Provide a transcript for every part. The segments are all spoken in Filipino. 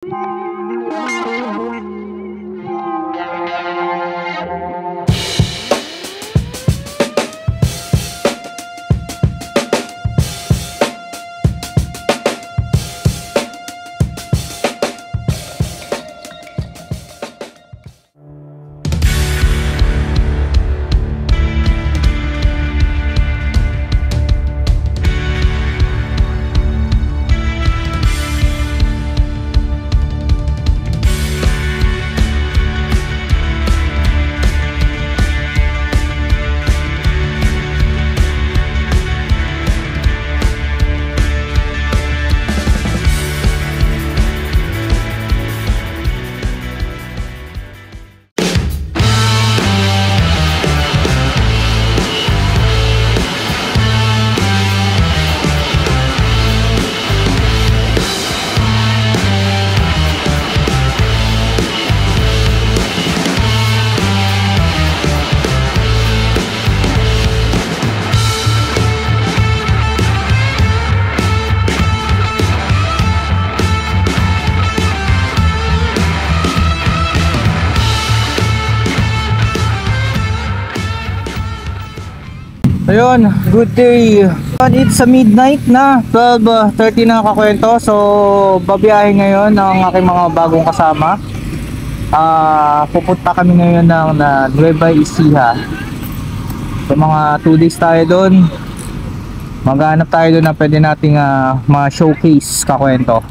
Ayun, good day. It's a midnight na, 12:30 na kakwento. So, babiyahe ngayon ng aking mga bagong kasama. Pupunta kami ngayon ng Nueva Ecija. So, mga 2 days tayo doon. Maghanap tayo doon na pwede nating ma-showcase kakwento.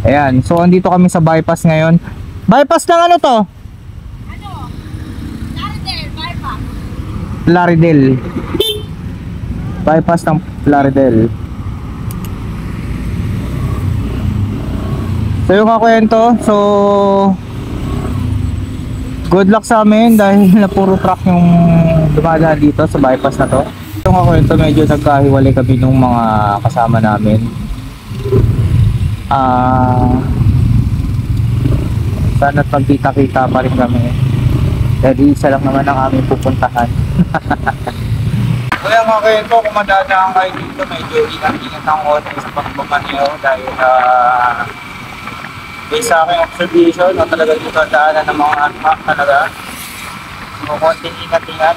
Ayan, so andito kami sa bypass ngayon. Bypass ng ano to? Plaridel. Bypass ng Plaridel. So yung kakwento, so good luck sa amin dahil na puro truck yung dumadaan dito sa bypass na to. Yung kakwento, medyo nagkahiwalay kami nung mga kasama namin. Sana pagkita-kita pa rin kami. Dahil isa lang naman ang aming pupuntahan. Kaya mga kwento, kung madadaan kayo dito, medyo ingat-ingat ang konti sa pagpapanyo dahil based sa aking observation, talaga dito daanan ng mga truck talaga. So, konting ingat-ingat.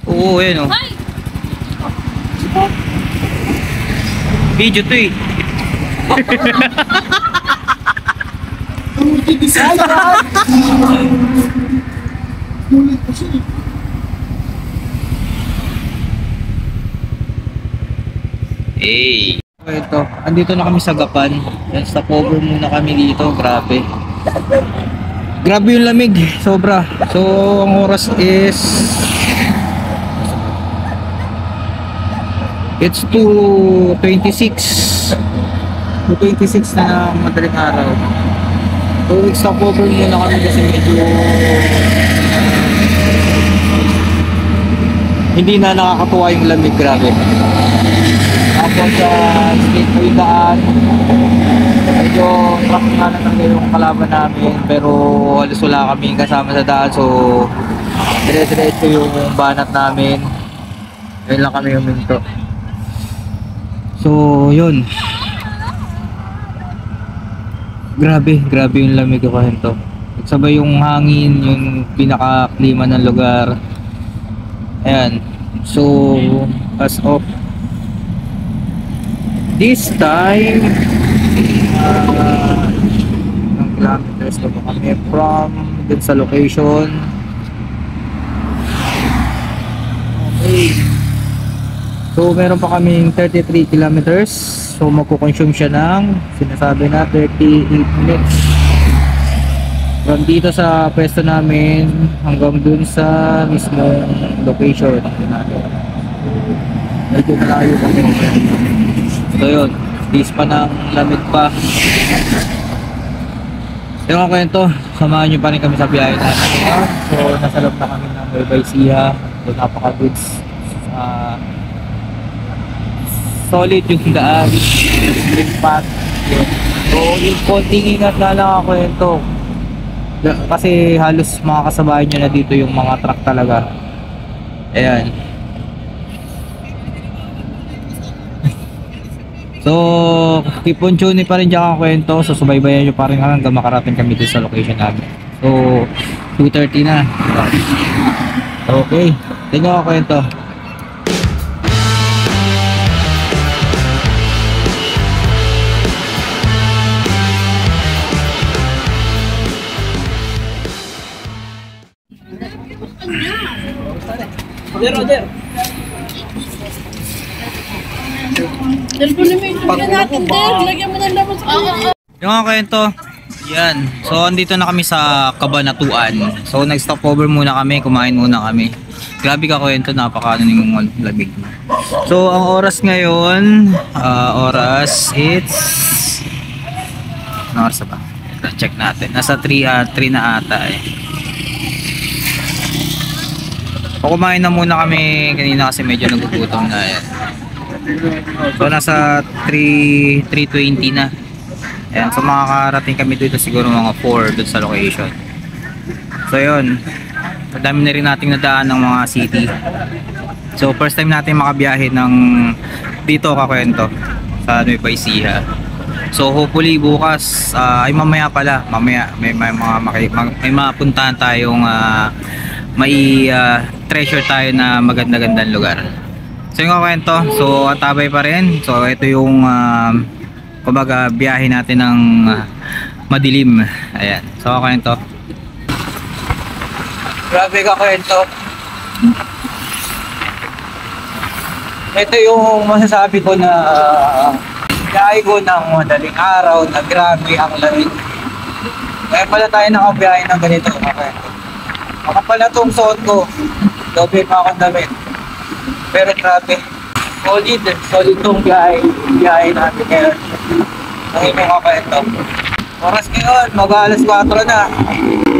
Oo, yan o. Video to eh. Hey. Ito, andito na kami sa Gapan. Stop over muna kami dito. Grabe. Grabe yung lamig. Sobra. So, ang oras is it's 2:26 na madaling araw. So stop over muna kami kasi medyo hindi na nakakatuwa yung lamig. Grabe. Tapos straight po yung daan, medyo truck nga na talaga yung kalaban namin, pero halos wala kami kasama sa daan. So dire-diretso yung banat namin, ayun lang kami huminto. So yun, grabe yung lamig ko kwento. Sabay yung hangin, yung pinaka-klima ng lugar. Ayan. So as of this time kilometers na po kami from dun sa location. Okay. So meron pa kaming 33 kilometers. So magkukonsume siya ng sinasabi na 38 minutes. From dito sa pwesto namin hanggang dun sa mismong location natin. Medyo malayo kami. So yun, days pa ng lamig pa. Yung ako kwento, samahan nyo pa rin kami sa biyahe natin. So nasa loob na kami ng Nueva Ecija. So napaka-goods. Solid yung daan. Spring path. So yung konting ingat na lang ako kwento. Kasi halos mga kasabayan nyo na dito yung mga truck talaga. Ayan. So, keep on tuning pa rin dyan ang kwento. So, subaybayan nyo pa rin hanggang makarating kami dito sa location namin. So, 2:30 na. Okay. Tingnan ko kwento. Roger. Lagyan mo ng lamang sa kanya. Yung mga kwento, yan. So, andito na kami sa Cabanatuan. So, nag-stop over muna kami, kumain muna kami. Grabe ka kwento, napaka yung labig. So, ang oras ngayon, it's... Ano oras ba? Check natin. Nasa 3 na ata eh. Kumain na muna kami kanina kasi medyo nagugutom na yan. So nasa 3:20 na. Ayan, so makakarating kami dito siguro mga 4 dun sa location. So yun, madami na rin nating nadaan ng mga city. So first time natin makabiyahe ng dito kakwento sa Nueva Ecija. So hopefully bukas ay mamaya pala, mamaya may mapuntahan tayong may treasure tayo na maganda-gandang lugar. So yung kwento, so atabay pa rin. So ito yung kumbaga biyahe natin ng madilim. Ayan. So kwento. Grabe ka kwento. Ito yung masasabi ko na biyahe ko ng madaling araw na grabe ang lamig. Kaya pala tayo nakabiyahe ng ganito kwento. Ako pala itong suot ko. Doble pa akong damit. Pero grabe. Solid itong biyahe natin ngayon. Nangimong ako ito. Oras ngayon, mag-alas 4 na.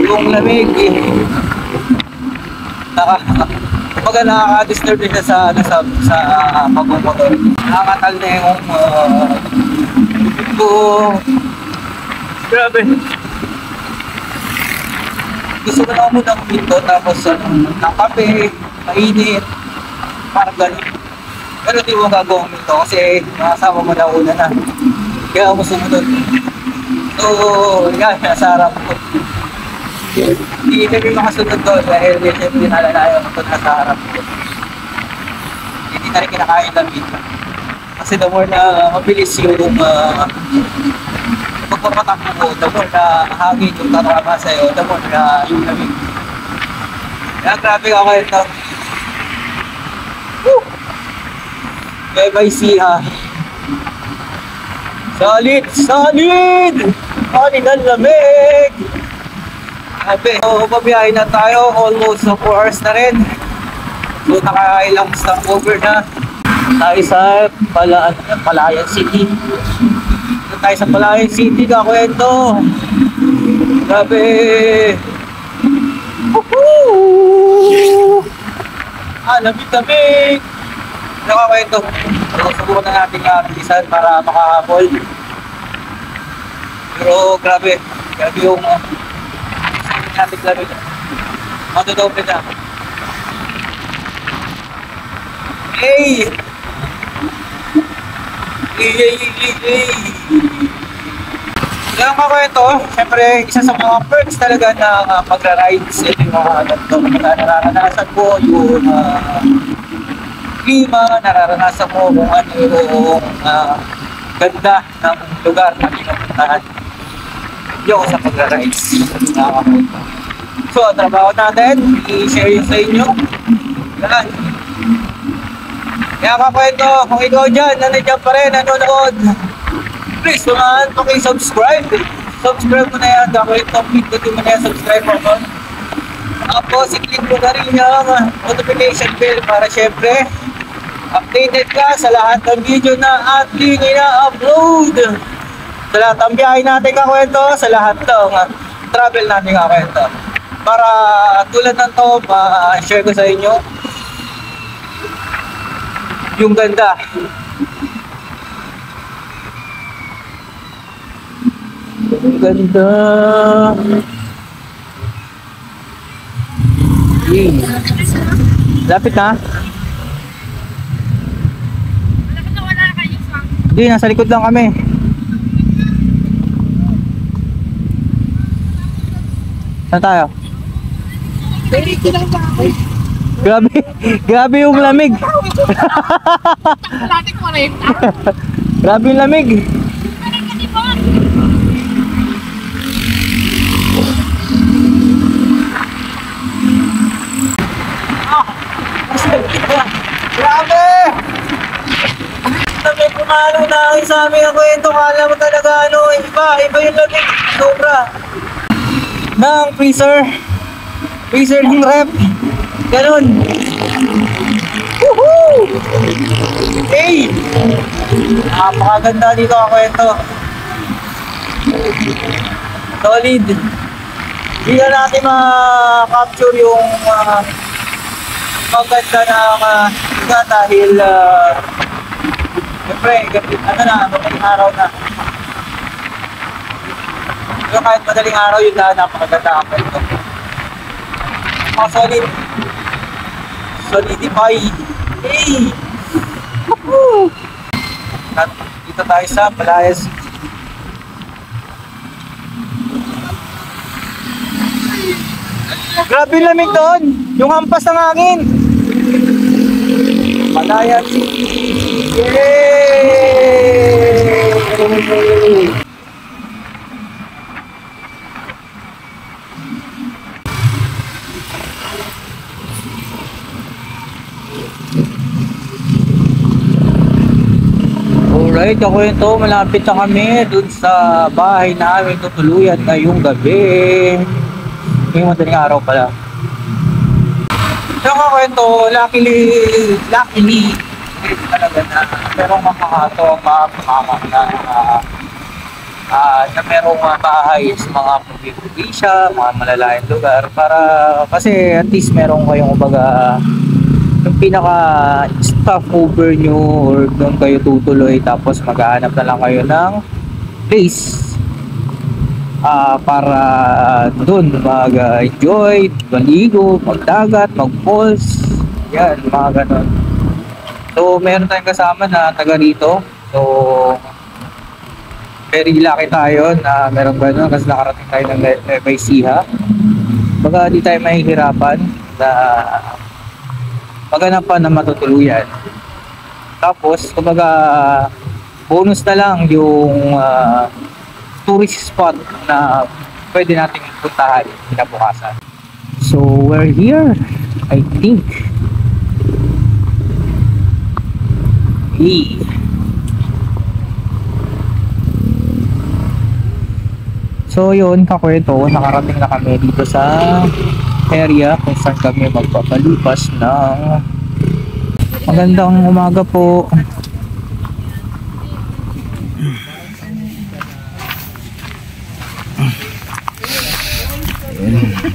Yung lamig eh. Kumbaga nakaka-disturb din siya sa pagmumotor. Nakakatal na yung grabe. Gusto ko na muna dito tapos ng kape, mainit, parang ganun. Pero di mo gagawin ito kasi nakasama mo na una na. Kaya ako sumunod. So, yan, nasa harap ko. Hindi kami makasunod doon dahil siyempre nalalayo ko nasa harap ko. Hindi na rin kinakain lang dito. Kasi the more na mabilis yung pagpapatakbo ko, the more na hangin yung tatama sa'yo, the more na yung lamig. Kaya grabe ako ito. Woo! Nueva Ecija. Solid! Solid ang lamig! Grabe. So, pabiyahin na tayo. Almost 4 hours na rin. So, nakailang stopover na. Tayo sa Palayan City. Tayo sa Palayan City, kakwento. Grabe. Woohoo! Lamig-lamig. Nakakwento. So, subukan na natin bilisan para makahabol. Pero grabe. Grabe yung natin lamig. Matudoble na. Hey! Hey! Kaya ako ito, siyempre isa sa mga perks talaga ng magra-rides. Ito yung mga nararanasan ko, yung klima, nararanasan mo kung ano yung ganda ng lugar na pinapuntahan. video ko sa pagra-rides. Nakakapunta. So, trabaho natin, i-share yun sa inyo. Yan. Kaya kakwento, kung ikaw dyan, nandiyan pa rin, nanonood, please naman, paki-subscribe. Subscribe mo na yan, kakwento, pindutin mo na yan, subscribe mo ko. Tapos, i-click mo na rin yung notification bell para syempre, updated ka sa lahat ng video na ating ina-upload. Sa lahat ng biyahe natin kakwento, sa lahat ng travel natin kakwento. Para tulad ng to, ma-share ko sa inyo yung ganda. Yung ganda. Lapit na. Hindi, nasa likod lang kami. Saan tayo? Grabe, grabe yung lamig. Grabe yung lamig. Grabe! May pumalo na sa amin ang kwento. Kala mo talaga iba yung lamig. Sobra. Ng freezer ng rep. Ganun. Woohoo! Hey! Napakaganda dito ang kwento. Solid. Hindi na natin ma-capture yung maganda na dahil siyempre, madaling araw na. Pero kahit madaling araw yun na napakaganda ang kwento. Solidify. Hey! Woohoo! Dito tayo sa Palayas. Grabe lamig doon! Yung hampas ng hangin! Palayas City! Yay! Alright, kakwento, malapit na kami dun sa bahay namin tutuluyan ngayong gabi. Ngayong madaling araw pala. So kakwento, luckily talaga na merong makakato na merong bahay sa mga probinsya, mga malalayang lugar para kasi at least merong kayong kumbaga yung pinaka staff over nyo or doon kayo tutuloy tapos maghahanap na lang kayo ng place para doon mag-enjoy, maligo, magdagat, mag-falls, yan, mga ganon. So meron tayong kasama na taga rito, so very lucky tayo na meron ganon kasi nakarating tayo ng Ecija. Baga di tayo mahihirapan na maganapan na matutuluyan. Tapos kumbaga bonus na lang yung tourist spot na pwede nating puntahan kinabukasan. So we're here, I think. Hey. So yun, kakwento, nakarating na kami dito sa area kung saan kami magpapalipas ng magandang umaga po.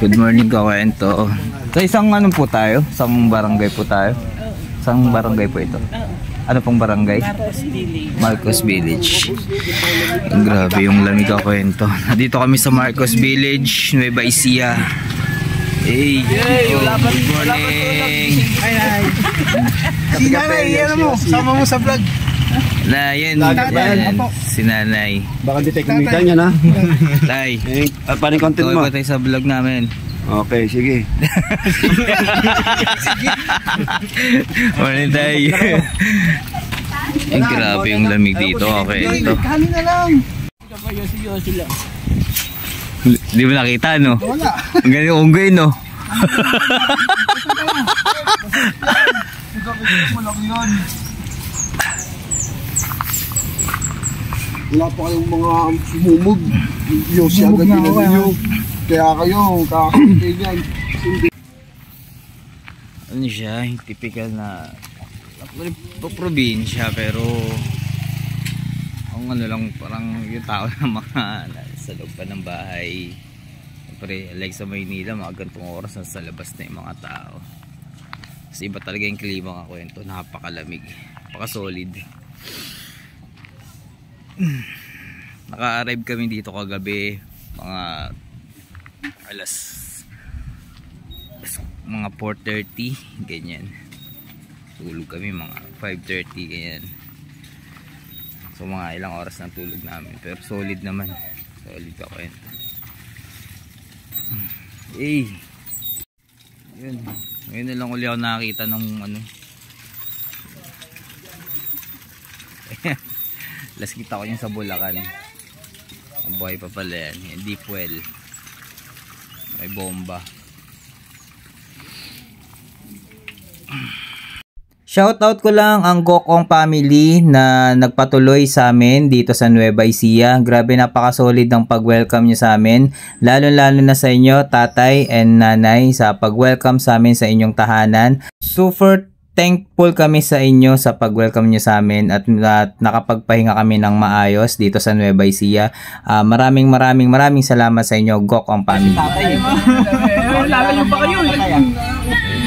Good morning kakwento. So isang ano po tayo? Isang barangay po tayo? Isang barangay po ito? Ano pong barangay? Marcos Village. Grabe yung lamig kakwento. Dito kami sa Marcos Village, Nueva Ecija. Hey, good morning. Hi. Si Nanay, ano mo? Sama mo sa vlog. Na yan, si Nanay. Baka di tayo kumita niya na. Tay, paano yung content mo? tuwa tayo sa vlog namin. Okay, sige. Morning tayo. Ang grabe yung lamig dito. Okay, ito. Kanin na lang. Hindi mo nakita, no? Wala. Ang galing unggoy, no? Malaki yun. Wala pa kayong mga sumumog. Yung siya agad pinanyo. Kaya kayo, kakakitigan. Ano siya, typical na probinsya, pero ang ano lang, parang yung tao na mga sa loob pa ng bahay. Siyempre, like sa Maynila, mga gantong oras na sa labas na yung mga tao. Kasi iba talaga yung klima ng kwento, napakalamig, napaka-solid. Naka-arrive kami dito kagabi, mga 4:30, ganyan. Tulog kami mga 5:30, ganyan. So mga ilang oras ng tulog namin, pero solid naman, solid ka kwento. Yun, ngayon na lang uli ako nakakita ng ano. Last kita ko yung sa Bulacan. Ang buhay pa pala yan, yung deep well, may bomba. Shoutout ko lang ang Gokong family na nagpatuloy sa amin dito sa Nueva Ecija. Grabe, napaka-solid ng pag-welcome nyo sa amin. Lalo-lalo na sa inyo, tatay and nanay, sa pag-welcome sa amin sa inyong tahanan. Super thankful kami sa inyo sa pag-welcome nyo sa amin at nakapagpahinga kami ng maayos dito sa Nueva Ecija. Maraming salamat sa inyo, Gokong family. Lalayo pa kayo.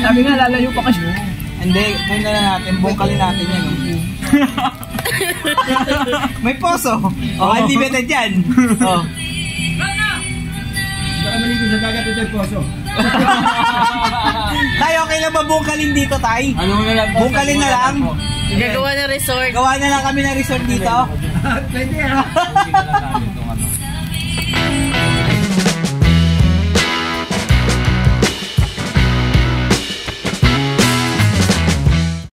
Sabi nga, lalayo pa kayo. Hindi, doon na natin, bungkalin natin yan. May poso. Hindi beta dyan. Baka maligo sa dagat ito yung poso. Tay, okay lang ba bungkalin dito, tay? Ano na lang? Bungkalin na lang. Gagawa na resort. Gawa na lang kami ng resort dito. Pwede ah.